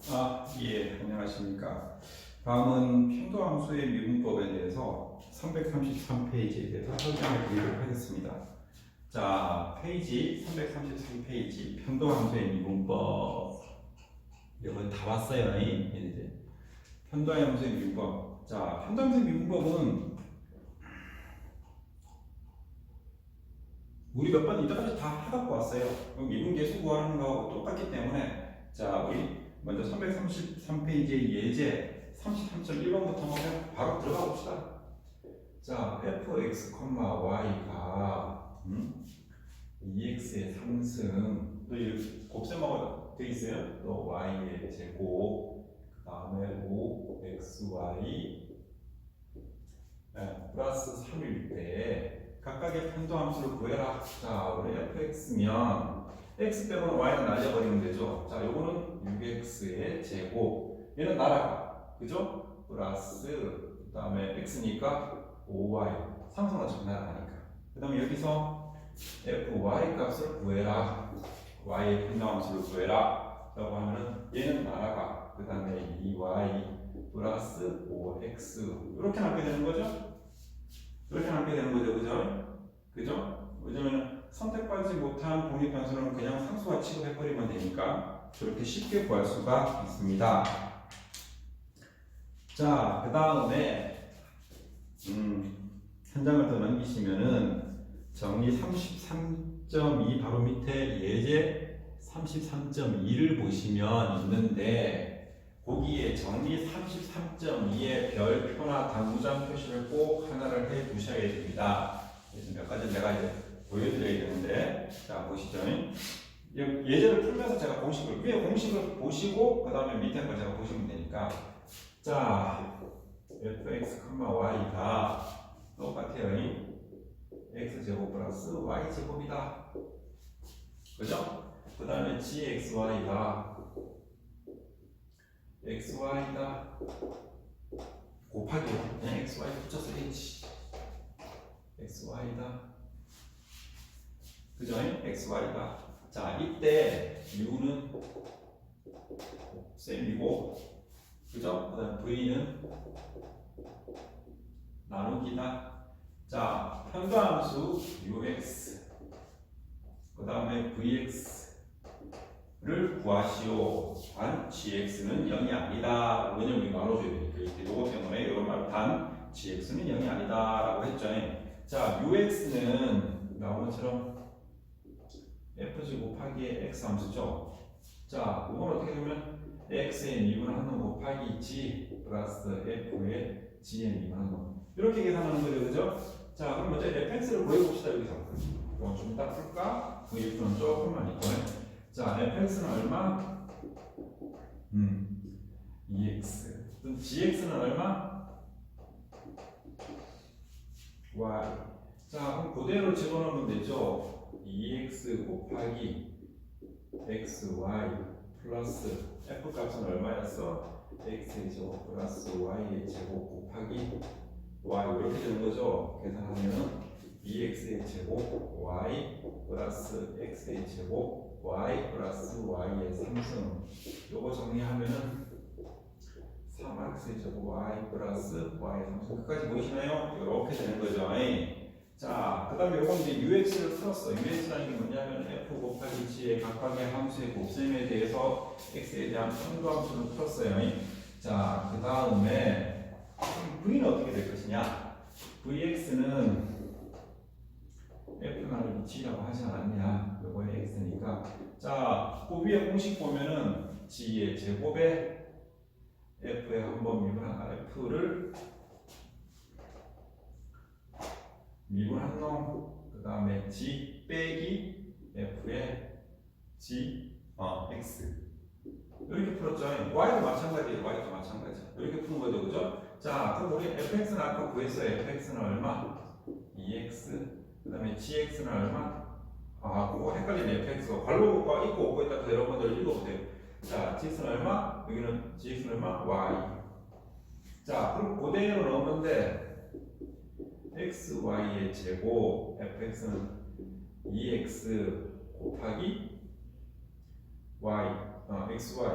예, 안녕하십니까. 다음은 편도함수의 미분법에 대해서 333페이지에 대해서 설명을 드리도록 하겠습니다. 자, 페이지 333페이지 편도함수의 미분법. 이건 다 봤어요. 이제 편도함수의 미분법. 자, 편도함수의 미분법은 우리 몇 번 이때까지 다 해갖고 왔어요. 미분계수 구하는 거하고 똑같기 때문에 자, 우리 먼저 333페이지의 예제 33.1번부터 한번 바로 들어가 봅시다. 자, fx, y가 ex의 상승, 또 이 곱셈하고 되어 있어요. 또 y의 제곱, 그 다음에 5xy 플러스 3일 때 각각의 편도함수를 구해라. 자, 우리 fx면 x 빼고는 y는 날려버리면 되죠. 자, 요거는 6x의 제곱, 얘는 날아가, 그죠? 플러스 그 다음에 x니까 5y, 상승하죠. 날아가니까. 그 다음에 여기서 fy 값을 구해라. y의 편도함수를 구해라 라고 하면은 얘는 날아가, 그 다음에 2y 플러스 5x 이렇게 남게 되는 거죠. 이렇게 남게 되는 거죠. 그죠? 그죠? 왜냐면 선택받지 못한 독립변수는 그냥 상수화 취급해버리면 되니까 저렇게 쉽게 구할 수가 있습니다. 자, 그 다음에 한 장을 더 넘기시면은 정리 33.2 바로 밑에 예제 33.2를 보시면 있는데 거기에 정리 33.2의 별표나 단무장 표시를 꼭 하나를 해 두셔야 됩니다. 그래서 몇 가지 내가 이제 보여드려야 되는데, 자, 보시죠. 예제를 풀면서 제가 공식을, 위에 공식을 보시고, 그 다음에 밑에 걸 제가 보시면 되니까. 자, fx, y가 똑같아요. x제곱 플러스 y제곱이다. 그죠? 그 다음에 gxy가 xy다 곱하기 그냥 xy 붙여서 h xy다. 그죠? xy다. 자, 이때 u는 셈이고, 그죠? 그 다음 v는 나누기다. 자, 편도함수 ux 그 다음에 vx를 구하시오. 단 gx는 0이 아니다. 왜냐면 우리 나눠줘야 되니까 이거 때문에 이런 말 단 gx는 0이 아니다 라고 했죠. 자, ux는 나온 것처럼 fg 곱하기 x 함수죠. 자, 이건 어떻게 되면 x의 미분하는 곱하기 g 플러스 f의 g의 미분하는 거 이렇게 계산하는 거죠. 그죠? 자, 그럼 먼저 fx를 구해봅시다. 여기서 이건 좀 이따 풀까? vx는 조금만 있고. 자, fx는 얼마? 2x. 그럼 gx는 얼마? y. 자, 그럼 그대로 집어넣으면 되죠. 2x 곱하기 xy 플러스 f 값은 얼마였어? x의 제곱 플러스 y의 제곱 곱하기 y 이렇게 되는 거죠. 계산하면 2x의 제곱 y 플러스 x의 제곱 y 플러스 y의 3승. 요거 정리하면은 3x의 제곱 y 플러스 y의 3승. 끝까지 보이시나요? 이렇게 되는 거죠. 자, 그 다음에 요건 이제 ux를 풀었어. ux라는 게 뭐냐면 f 곱하기 g의 각각의 함수의 곱셈에 대해서 x에 대한 편도함수를 풀었어요. 자, 그 다음에 v는 어떻게 될 것이냐? vx는 f 나누기 g라고 하지 않았냐? 요거의 x니까. 자, 그 위에 공식 보면은 g의 제곱에 f에 한번 미분한 f를 미분한 놈, 그 다음에 g 빼기 f의 g x 이렇게 풀었죠. y도 마찬가지예요. y도 마찬가지. 이렇게 푸는 거죠, 그죠? 자, 그럼 우리 fx는 아까 구했어요. fx는 얼마? 2x. 그 다음에 gx는 얼마? 그거 헷갈리네. fx가 괄호가 있고 없고 있다. 여러분들 읽어보세요. 자, gx는 얼마? 여기는 gx는 얼마? y. 자, 그럼 그대로 넣으면 돼. xy의 제곱 fx는 2x 곱하기 y xy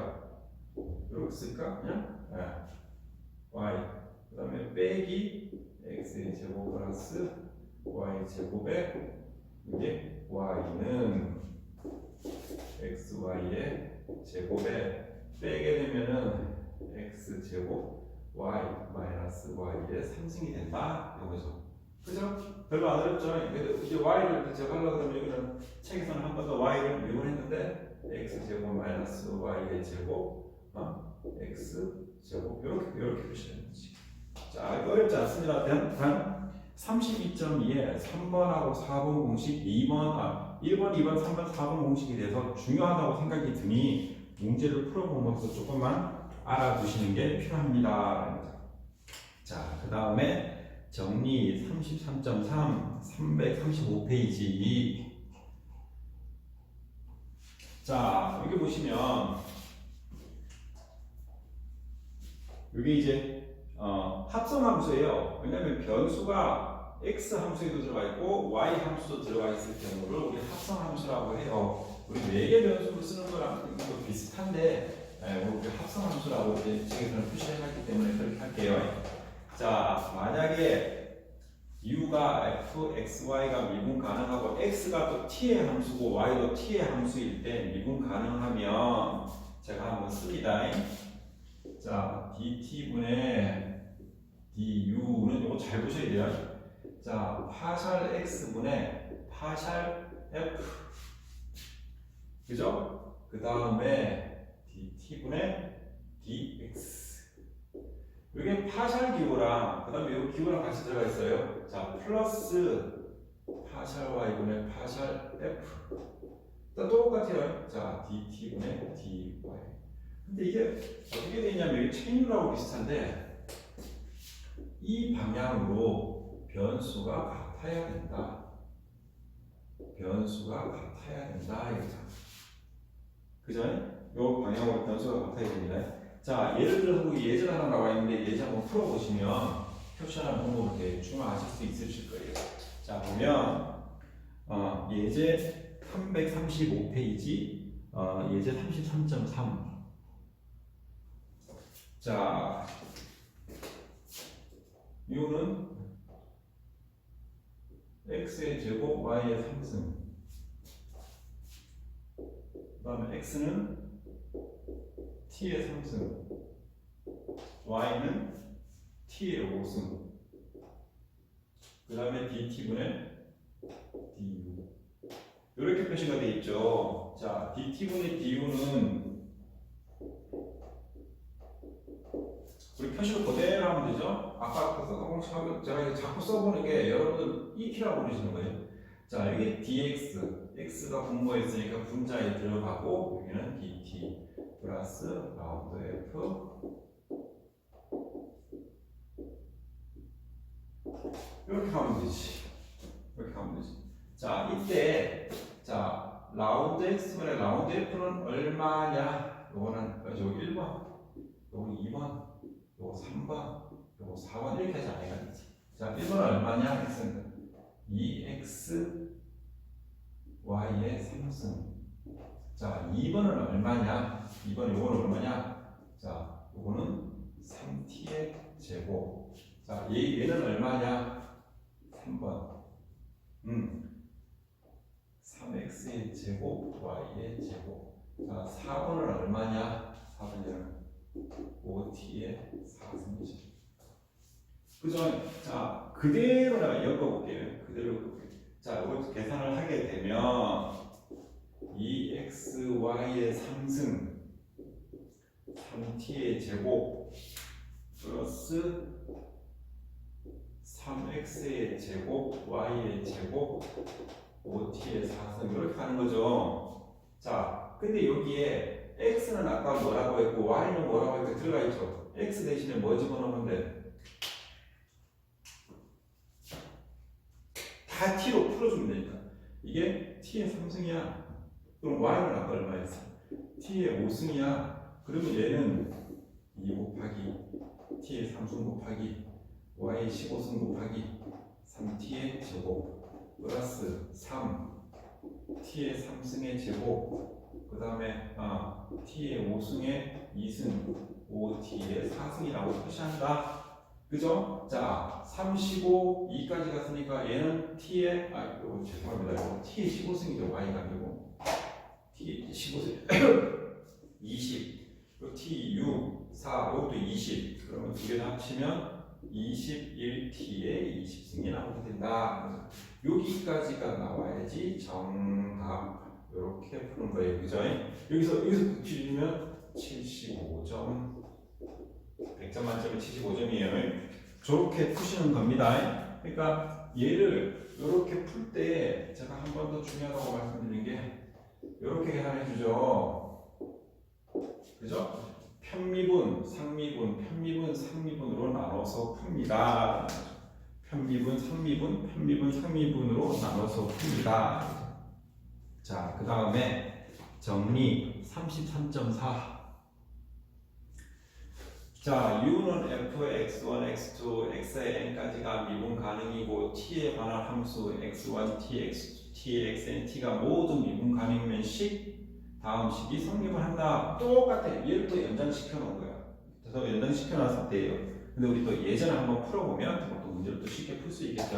이렇게 쓸까? 그냥 y 그 다음에 빼기 x의 제곱 플러스 y 제곱에 이게 y는 xy의 제곱에 빼게 되면은 x 제곱 y 마이너스 y의 3승이 된다 이거죠. 그죠? 별로 안 어렵죠? 이제 y를 제거하려고 그러면 여기는 책에서는 한 번 더 y를 미분했는데 x 제곱 마이너스 y의 제곱 x 제곱 이렇게 표시하는 거지. 자, 이거 어렵지 않습니다. 단 32.2에 3번하고 4번 공식 1번, 2번, 3번, 4번 공식에 대해서 중요하다고 생각이 드니 문제를 풀어보면서 조금만 알아두시는 게 필요합니다. 자, 그 다음에 정리 33.3, 335페이지. 자, 여기 보시면 여기 이제 합성함수예요. 왜냐하면 변수가 x 함수에도 들어가 있고 y 함수도 들어가 있을 경우를 우리 합성함수라고 해요. 우리 4개 변수를 쓰는 거랑 또 비슷한데 우리 합성함수라고 이제 책에서는 표시해놨기 때문에 그렇게 할게요. 자, 만약에 u가 f, x, y가 미분 가능하고 x가 또 t의 함수고 y도 t의 함수일 때 미분 가능하면 제가 한번 씁니다. 자, dt분의 du는 이거 잘 보셔야 돼요. 자, 파샬 x분의 파샬 f 그죠? 그 다음에 dt분의 dx 이게 파샬 기호랑 그 다음에 이 기호랑 같이 들어가 있어요. 자, 플러스 파샬 y분의 파샬 f 똑같아요. 자, dt분의 dy 근데 이게 어떻게 되냐면 이게 체인류하고 비슷한데 이 방향으로 변수가 같아야 된다. 변수가 같아야 된다 이거죠. 그죠? 이 방향으로 변수가 같아야 됩니다. 자, 예를 들어서 예제 하나 나와 있는데 예제 한번 풀어보시면 표시하는 방법을 대충 아실 수 있으실 거예요. 자, 보면 예제 335페이지 예제 33.3 자, u는 x의 제곱 y의 3승 그 다음에 x는 t의 3승 y는 t의 5승 그 다음에 dt분의 du 이렇게 표시가 되어 있죠. 자, dt분의 du는 우리 표시를 그대로 하면 되죠. 아까 공식하면 제가 자꾸 써보는 게 여러분들 EP라고 부르시는 거예요. 자, 여기 dx, x가 분모했으니까 분자에 들어가고 여기는 dt 플러스 라운드 f 이렇게 하면 되지. 이렇게 하면 되지. 자, 이때 자 라운드 x분의 라운드 f는 얼마냐? 요거는 저 1번, 요거 2번. 요거 3번, 요거 4번 이렇게 해서 아이가 되지. 자, 1번은 얼마냐? x는 2x y의 3승. 자, 2번은 얼마냐? 2번 요거는 얼마냐? 자, 요거는 3t의 제곱. 자, 얘는 얼마냐? 3번. 3x의 제곱 y의 제곱. 자, 4번은 얼마냐? 4번은 5t의 4승이죠. 그죠? 자, 그대로 내가 엮어볼게요. 그대로 엮어볼게요. 자, 이거 계산을 하게 되면 2xy의 3승 3t의 제곱 플러스 3x의 제곱 y의 제곱 5t의 4승 이렇게 가는 거죠. 자, 근데 여기에 x는 아까 뭐라고 했고 y는 뭐라고 했고 들어가 있죠. x 대신에 뭐 집어넣으면 돼? 다 t로 풀어주면 되니까 이게 t의 3승이야. 그럼 y는 아까 얼마였어? t의 5승이야. 그러면 얘는 2 곱하기 t의 3승 곱하기 y의 15승 곱하기 3t의 제곱 플러스 3 t의 3승의 제곱 그 다음에 t의 5승에 2승, 5t의 4승이라고 표시한다. 그죠? 자, 3, 15, 2까지 갔으니까 얘는 t의, 이거 죄송합니다. 이거 t의 15승이죠. y가 아니고. t의 15승. 20. 요 t 6, 4, 요것도 20. 그러면 두 개 다 합치면 21t의 20승이 나오게 된다. 여기까지가 나와야지 정답. 이렇게 푸는 거예요. 그죠? 여기서 기준이면 75점. 100점 만점에 75점이에요. 저렇게 푸시는 겁니다. 그러니까 얘를 이렇게 풀 때 제가 한 번 더 중요하다고 말씀드린 게 이렇게 계산해 주죠. 그죠? 편미분, 상미분, 편미분, 상미분으로 나눠서 풉니다. 편미분, 상미분, 편미분, 상미분으로 나눠서 풉니다. 자, 그 다음에 정리 33.4. 자, U는 F의 X1, X2, X의 N까지가 미분 가능이고 T에 관한 함수 X1, T, Xn, T가 모두 미분 가능이면 다음 식이 성립을 한다. 똑같아. 얘를 또 연장시켜 놓은 거야. 그래서 연장시켜 놨을 때예요. 근데 우리 또 예전에 한번 풀어보면 또 문제를 또 쉽게 풀 수 있겠죠.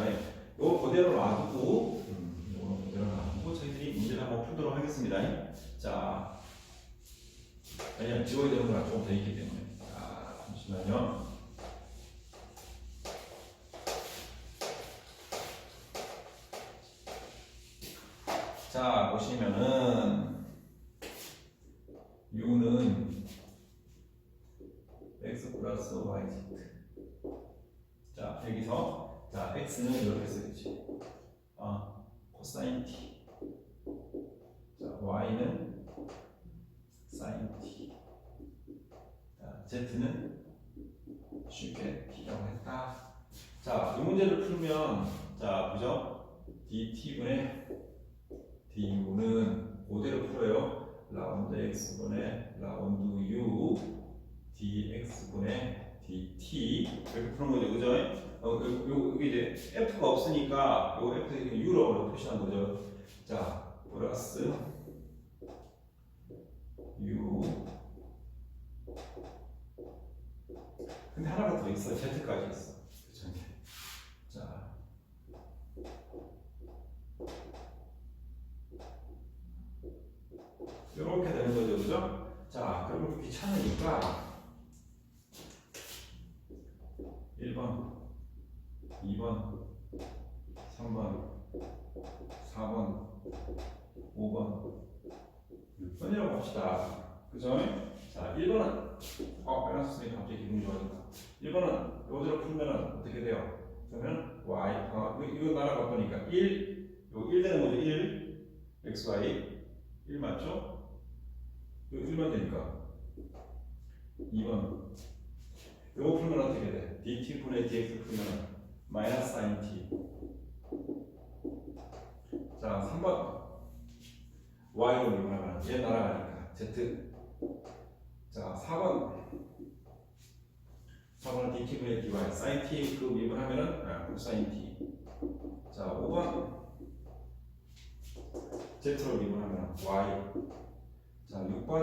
이거 그대로 놔두고 이거 그대로 놔두고 저희들이 문제를 한번 풀도록 하겠습니다. 자, 왜냐면 지워야 되는 거랑 조금 더 있기 때문에. 잠시만요. 자, 보시면은 U는 X 플러스 YZ. 자, 여기서 자, X는 이렇게 써야지. 코사인 T. 자, Y는 사인 T. 자, Z는 쉽게 T라고 했다. 자, 이 문제를 풀면 자, 보죠? DT분의 DU는 그대로 풀어요. 라운드 X분의 라운드 U DX분의 DT 이렇게 푸는 거죠. 그죠? 여기 이제 F가 없으니까 요 F U로 표시한 거죠. 자, 플러스 U. 근데 하나가 더 있어. Z까지 있어. 그쵸? 자, 이렇게 되는 거죠. 그죠? 자, 그러면 귀찮으니까 1번, 2번, 3번, 4번, 5번, 6번이라고 합시다. 그죠? 자, 1번은 마이너스 쓰니까 갑자기 기분이 좋아진다. 1번은 이대로 풀면 어떻게 돼요? 그러면 y, 이거 나라가 보니까 1, 요 1 되는 거죠. 1, x, y 1 맞죠? 이거 1만 되니까 2번 이거 풀면 어떻게 돼? dt분의 dx 풀면 마이너스 sin t. 자, 3번 y로 미분하면 얘 날아가니까 z. 자, 4번은 dt분의 dy sin t 그 미분하면은 코사인 t. 자, 5번 z로 미분하면 y. 자, 6번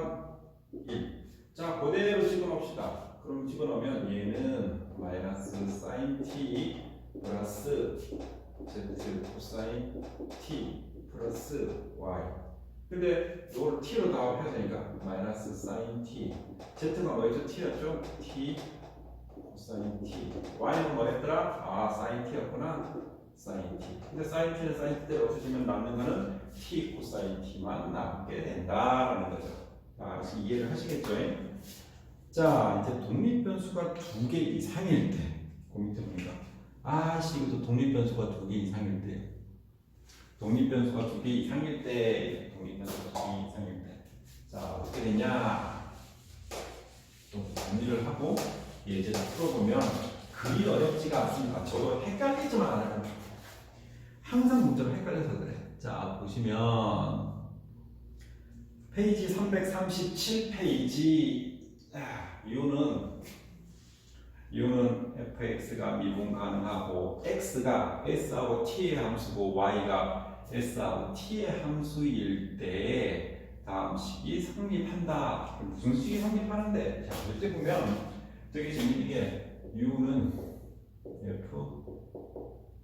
1. 자, 그대로 집어넣읍시다. 그럼 집어넣으면 얘는 마이너스 sin t 플러스 z 코사인 t 플러스 y. 근데 이걸 t로 다 합해야 되니까 마이너스 sin t. z가 뭐였죠? t였죠? t 코사인 t. y는 뭐였더라? sin t였구나. sin t. 근데 sin t는 sin t대로 없어지면 남는 거는 t 코사인 t만 남게 된다라는 거죠. 자, 이해를 하시겠죠? 자, 이제 독립변수가 2개 이상일 때, 그 밑에 보니까 이것도 독립변수가 2개 이상일 때, 독립변수가 2개 이상일 때, 독립변수가 2개 이상일 때, 자, 어떻게 되냐? 좀 정리를 하고 예제를 풀어보면 그리 어렵지가 않습니다. 저도 헷갈리지만 않아요. 항상 문제로 헷갈려서 그래. 자, 보시면 페이지 337페이지. U는 fx가 미분 가능하고 x가 s하고 t의 함수고 y가 s하고 t의 함수일 때 다음 식이 성립한다. 무슨 식이 성립하는데? 자, 이때 보면 되게 재밌는 게 u는 f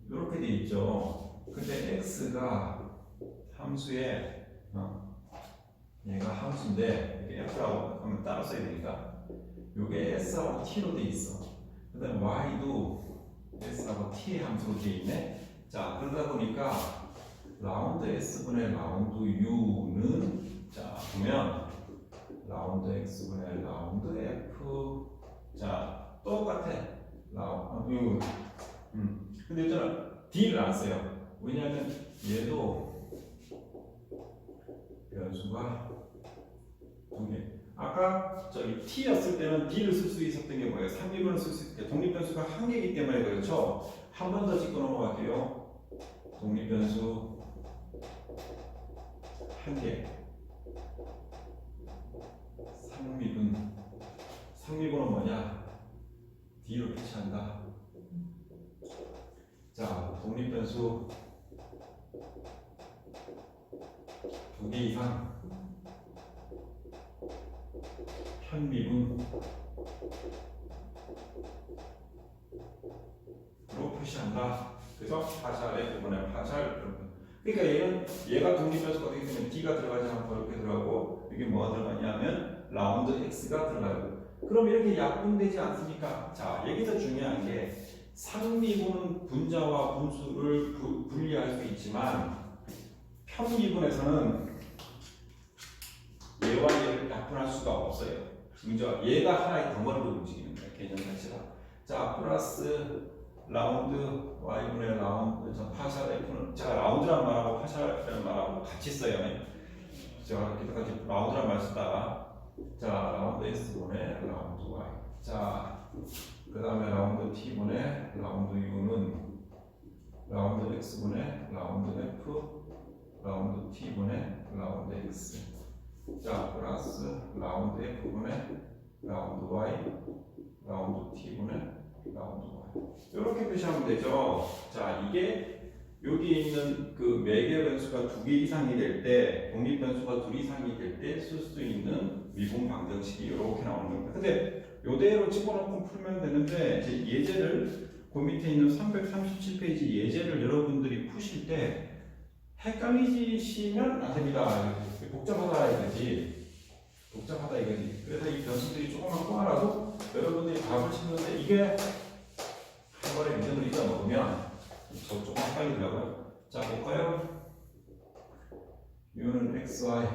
이렇게 돼 있죠. 근데 x가 함수에 얘가 함수인데 이게 f라고 하면 따로 써야 되니까 이게 s하고 t로 돼 있어. 그다음 y도 s하고 t의 함수로 돼 있네. 자, 그러다 보니까 라운드 s분의 라운드 u는 자 보면 라운드 x분의 라운드 f 자 똑같아. 라운드 근데 있잖아 d를 안 써요. 왜냐하면 얘도 변수가 두 개. 아까 저기 t였을 때는 d를 쓸 수 있었던 게 뭐예요? 상위분을 쓸 수 있게 독립변수가 한 개이기 때문에 그렇죠. 한 번 더 짚고 넘어갈게요. 독립변수 한 개. 상위분은 뭐냐? d로 표시한다. 자, 독립변수 두 개 이상 편미분으로 표시한다. 그죠? 파샬의 부분에 파샬. 그러니까 얘가 독립변수가 되기 때문에 d가 들어가지 않고 이렇게 들어가고 이게 뭐가 들어가냐면 라운드 x가 들어가요. 그럼 이렇게 약분되지 않습니까? 자, 여기서 중요한 게 상미분은 분자와 분수를 분리할 수 있지만 편미분에서는 얘와 얘를 약분할 수가 없어요. 문제가 얘가 하나의 덩어리로 움직이는 거예요. 개념 자체가. 자, 플러스 라운드 y분의 라운드 파샬 f는 제가 라운드란 말하고 파샬이라는 말하고 같이 써요. 제가 이렇게까지 라운드란 말 쓰다가 자 라운드 x분의 라운드 y 자 그 다음에 라운드 t분의 라운드 u는 라운드 x분의 라운드 f 라운드 t분의 라운드 x 자 플러스 라운드 f분의 라운드 y 라운드 t분의 라운드 y 이렇게 표시하면 되죠. 자 이게 여기 있는 그 매개 변수가 두 개 이상이 될 때 독립 변수가 둘 이상이 될 때 쓸 수 있는 미분 방정식이 이렇게 나오는 겁니다. 근데 요대로 집어넣고 풀면 되는데 이제 예제를 그 밑에 있는 337페이지 예제를 여러분들이 푸실 때 헷갈리시면 안 됩니다. 복잡하다 이거지. 복잡하다 이거지. 그래서 이 변수들이 조금만 꼬아라도 여러분들이 답을 찾는데 이게 한 번에 문제를 잊어먹으면 저 조금 헷갈리더라고요. 자 볼까요? u는 xy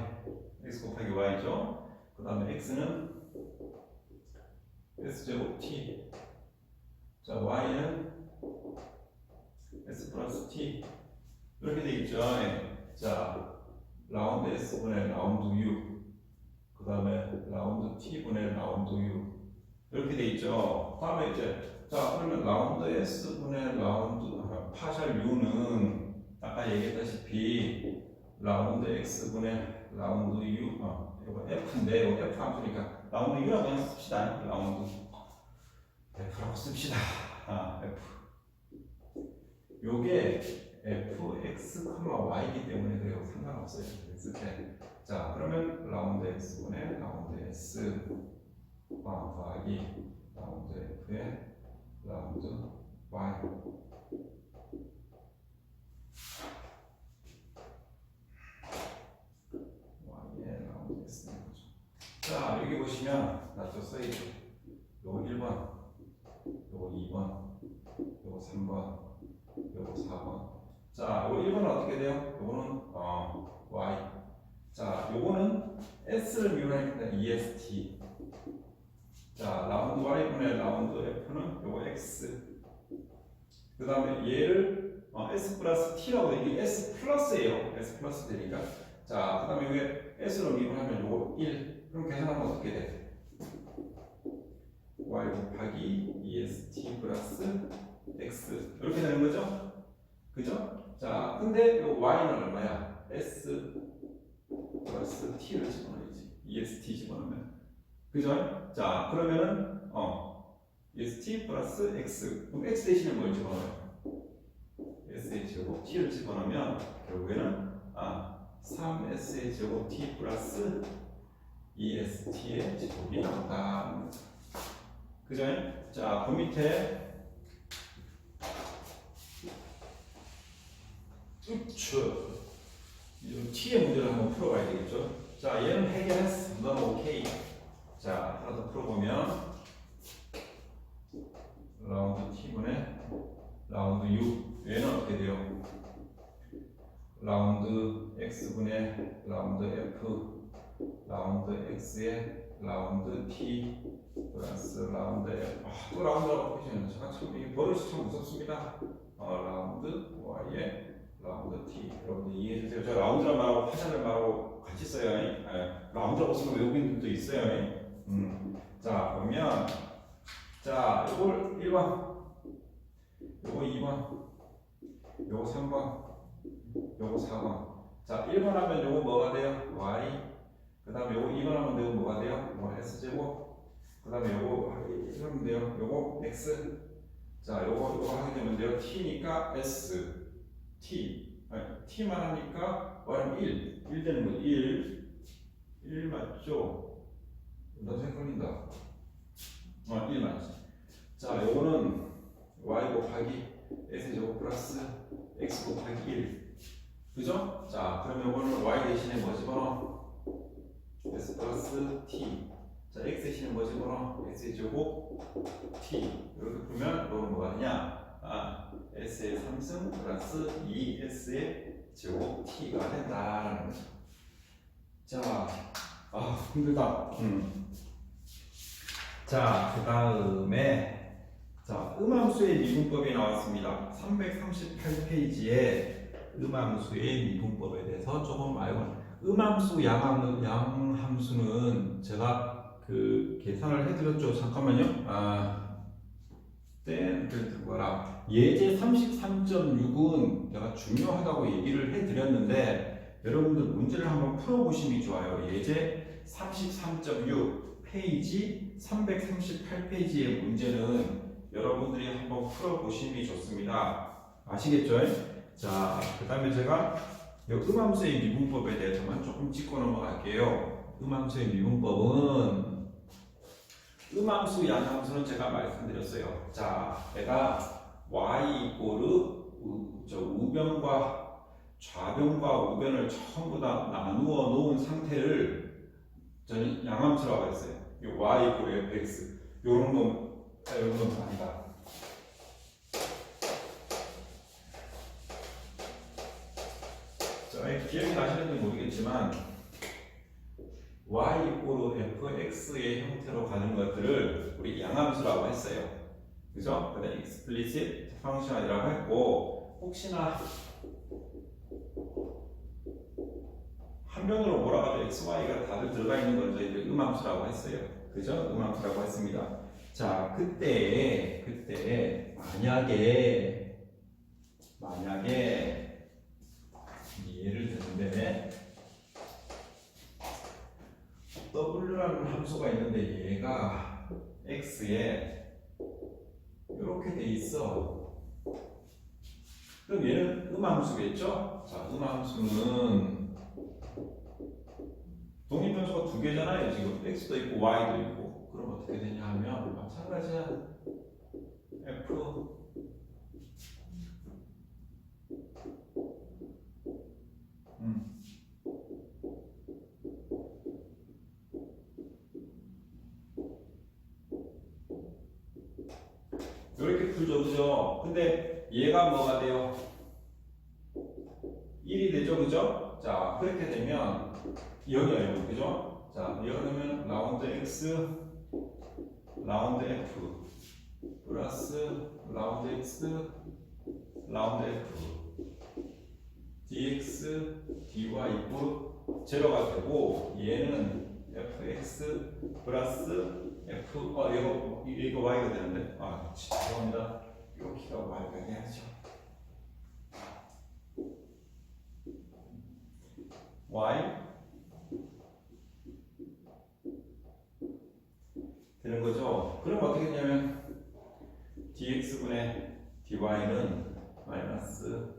x 곱하기 y죠. 그 다음에 x는 s제곱 t 자 y는 s 플러스 t 이렇게 되어 있죠. 자 라운드 s분의 라운드 u 그 다음에 라운드 t분의 라운드 u 이렇게 되어 있죠. 다음에 이제 자 그러면 라운드 s분의 라운드 파샬 u는 아까 얘기했다시피 라운드 x분의 라운드 u 이거 f인데 이거 f 함수니까 라운드 u라고 그냥 씁시다. 라운드 f라고 씁시다. f 요게 fx, y이기 때문에 그래요. 상관없어요. x 때. 자 그러면 라운드 x분의 라운드 s 더하기 라운드 f의 라운드 y y의 라운드 x인 거죠. 자 여기 보시면 나또 써있죠. 요거 1번 요거 2번 요거 3번 요거 4번 자 요거 1번은 어떻게 돼요? 요거는 y 자 요거는 s를 미분하니까 est 자 라운드 y분의 라운드 f는 요거 x 그 다음에 얘를 s 플러스 t라고 돼. 이게 s 플러스예요. s 플러스 되니까 자 그 다음에 이게 s로 미분하면 요거 1 그럼 계산하면 어떻게 돼? y 곱하기 est 플러스 x 이렇게 되는 거죠? 그죠? 자 근데 요 y는 얼마야? s 플러스 t를 집어넣어야지. est 집어넣으면 그죠? 자 그러면은 est 플러스 x 그럼 x 대신에 뭘 집어넣어요? sh 제곱 t를 집어넣으면 결국에는 3s의 제곱 t 플러스 2st의 제곱이 나온다. 그죠? 자, 그 밑에 이 t의 문제를 한번 풀어봐야 되겠죠? 자, 얘는 해결했어. 넌 오케이. 자, 하나 더 풀어보면 라운드 t분의 라운드 6. 얘는 어떻게 돼요? 라운드 x분의 라운드 f 라운드 x의 라운드 t 플러스 라운드 f. 또 라운드라고 보시면 참 이게 버릇이 참 무섭습니다. 라운드 y의 라운드 t. 여러분들 이해해 주세요. 저 라운드란 말하고 파장을 말하고 같이 써요. 라운드라고 쓰는 외국인들도 있어요. 자, 그러면 자, 요걸 1번, 요거 2번, 요거 3번, 요거 4번. 자, 1번 하면 요거 뭐가 돼요? y. 그 다음에 요거 2번 하면 요거 뭐가 돼요? 뭐 s제곱. 그 다음에 요거 하면 돼요? 요거 x. 자, 요거 하게 되면 돼요? t니까 s, t. t만 하니까 y는 1 되는 거죠. 1 맞죠? 너 생각린다. 1 맞지. 자, 요거는 y 곱하기 s제곱 플러스 x 곱하기 1. 그죠? 자, 그럼 요거는 y 대신에 뭐 집어넣어? s 플러스 t. 자, x 대신에 뭐 집어넣어? x제곱 t. 이렇게 풀면 요거는 뭐가 되냐? s의 3승 플러스 2s의 제곱 t가 된다라는 거죠. 자, 힘들다. 자, 그 다음에 자, 음함수의 미분법이 나왔습니다. 338페이지에 음함수의 미분법에 대해서 조금 알고, 음함수, 양함수는 제가 그 계산을 해드렸죠. 잠깐만요. 들고 가라. 예제 33.6은 내가 중요하다고 얘기를 해드렸는데 여러분들 문제를 한번 풀어보시면 좋아요. 예제 33.6 페이지 338페이지의 문제는 여러분들이 한번 풀어보시면 좋습니다. 아시겠죠? 자, 그 다음에 제가 음함수의 미분법에 대해서만 조금 짚고 넘어갈게요. 음함수의 미분법은 음함수, 양함수는 제가 말씀드렸어요. 자, 내가 y 이꼬르 우변과 좌변과 우변을 전부 다 나누어 놓은 상태를 저는 양함수라고 했어요. 이 y 이꼬르 fx 요런 놈 아니다. 자, 기억이 나시는지 모르겠지만 y 이꼬르 fx의 형태로 가는 것들을 우리 양함수라고 했어요. 그죠? 그다음에 explicit function이라고 했고, 혹시나 한 변으로 몰아가지고 x, y가 다들 들어가 있는 걸 저희들 음함수라고 했어요. 그죠? 음함수라고 했습니다. 자, 그때 만약에 예를 드는데 w라는 함수가 있는데 얘가 x에 이렇게 돼 있어. 그럼 얘는 음함수겠죠? 자, 음함수는 독립변수가 두 개잖아요. 지금 x도 있고 y도 있고. 그럼 어떻게 되냐 하면 마찬가지야. f 이렇게 풀죠, 그죠? 근데 얘가 뭐가 돼요? 1이 되죠, 그죠? 자, 그렇게 되면 여기가 그죠? 자, 여기 되면 라운드 x, 라운드 f 플러스 라운드 x, 라운드 f dx, dy 이고 제로가 되고, 얘는 fx 플러스 f 이거 y가 되는데, 죄송합니다. 여기가 y가 돼야죠. y 되는 거죠. 그럼 어떻게 되냐면 dx분의 dy는 마이너스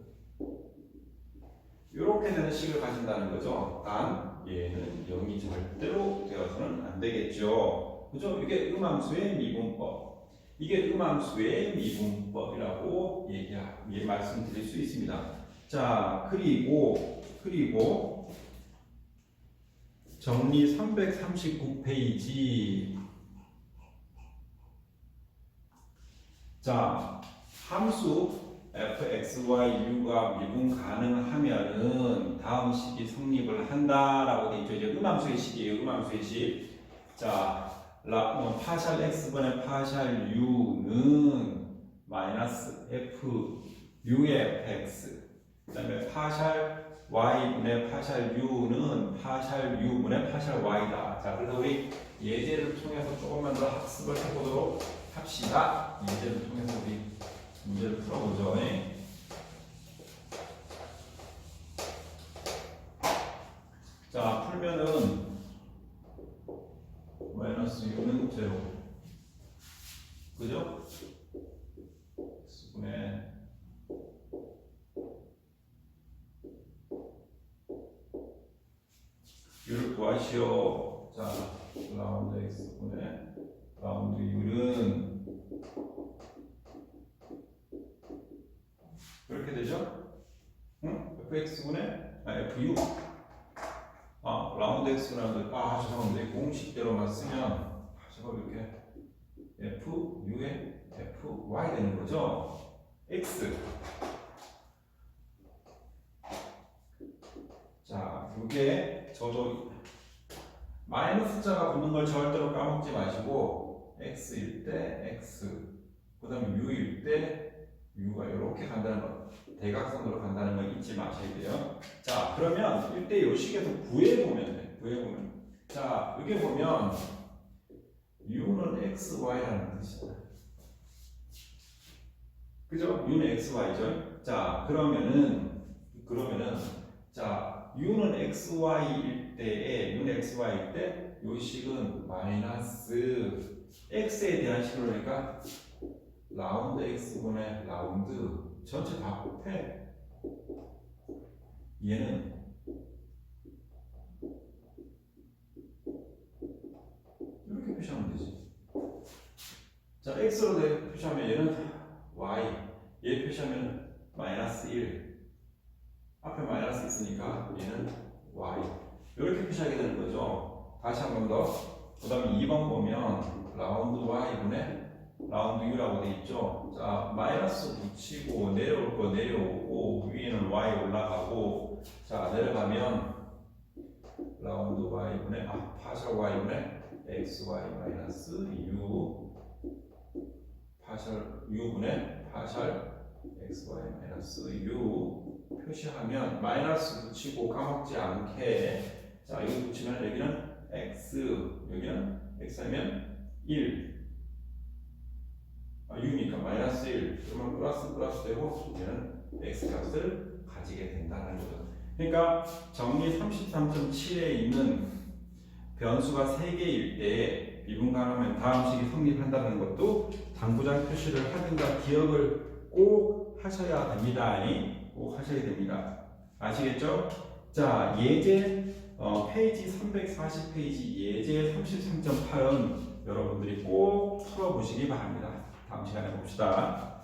이렇게 이렇게 되는 식을 가진다는 거죠. 단 얘는 0이 절대로 되어서는 안 되겠죠. 그죠? 이게 음함수의 미분법. 이게 음함수의 미분법이라고 말씀드릴 수 있습니다. 자, 그리고 정리 339페이지. 자, 함수 fxyu가 미분 가능하면은 다음 식이 성립을 한다라고 돼 있죠. 이제 음함수의 식이에요. 음함수의 식. 자, 파샬 x분의 파샬 u는 마이너스 f u의 fx. 그다음에 파샬 y분의 파샬 u는 파샬 u분의 파샬 y다. 자, 그래서 우리 예제를 통해서 조금만 더 학습을 해보도록 합시다. 예제를 통해서 우리 문제를 풀어보죠. 자, 풀면은 마이너스 u는 제로. 그죠? x분의 u를 구하시오. 자, 라운드 x분의 라운드 u는 이렇게 되죠? 응? fx분의 fu. 라운드 x라는 거, 죄송합니다. 공식대로만 쓰면 제가 이렇게 fu의 fy 되는 거죠. x. 자, 이게 저도 마이너스 자가 붙는 걸 절대로 까먹지 마시고 x일 때 x, 그 다음에 u일 때 u가 이렇게 간다는 거, 대각선으로 간다는 거 잊지 마셔야 돼요. 자, 그러면 이때 이 식에서 구해보면 돼. 구해보면. 자, 여기 보면 u는 xy라는 뜻이잖아. 그죠? u는 xy죠. 자, 그러면은 자, u는 xy일 때에 u는 xy일 때 이 식은 마이너스 x에 대한 식으로 그러니까 라운드 x분의 라운드 전체 다 곱해. 얘는 이렇게 표시하면 되지. 자, x로 표시하면 얘는 y, 얘 표시하면 마이너스 1. 앞에 마이너스 있으니까 얘는 y. 이렇게 표시하게 되는 거죠. 다시 한 번 더. 그 다음에 2번 보면 라운드 y분의 라운드 u라고 돼 있죠. 자, 마이너스 붙이고 내려올 거 내려오고 위에는 y 올라가고, 자, 내려가면 라운드 y분의 파셜 y분의 xy 마이너스 u 파셜 u분의 파셜 xy 마이너스 u 표시하면 마이너스 붙이고 까먹지 않게, 자, 여기 붙이면 여기는 x, 여기는 x 하면 1, u니까 마이너스 1, 그러면 플러스 되고 얘는 x 값을 가지게 된다는 거죠. 그러니까 정리 33.7에 있는 변수가 3개일 때 미분 가능하면 다음 식이 성립한다는 것도 당구장 표시를 하든가 기억을 꼭 하셔야 됩니다. 꼭 하셔야 됩니다. 아시겠죠? 자, 예제 페이지 340페이지 예제 33.8은 여러분들이 꼭 풀어보시기 바랍니다. 다음 시간에 봅시다.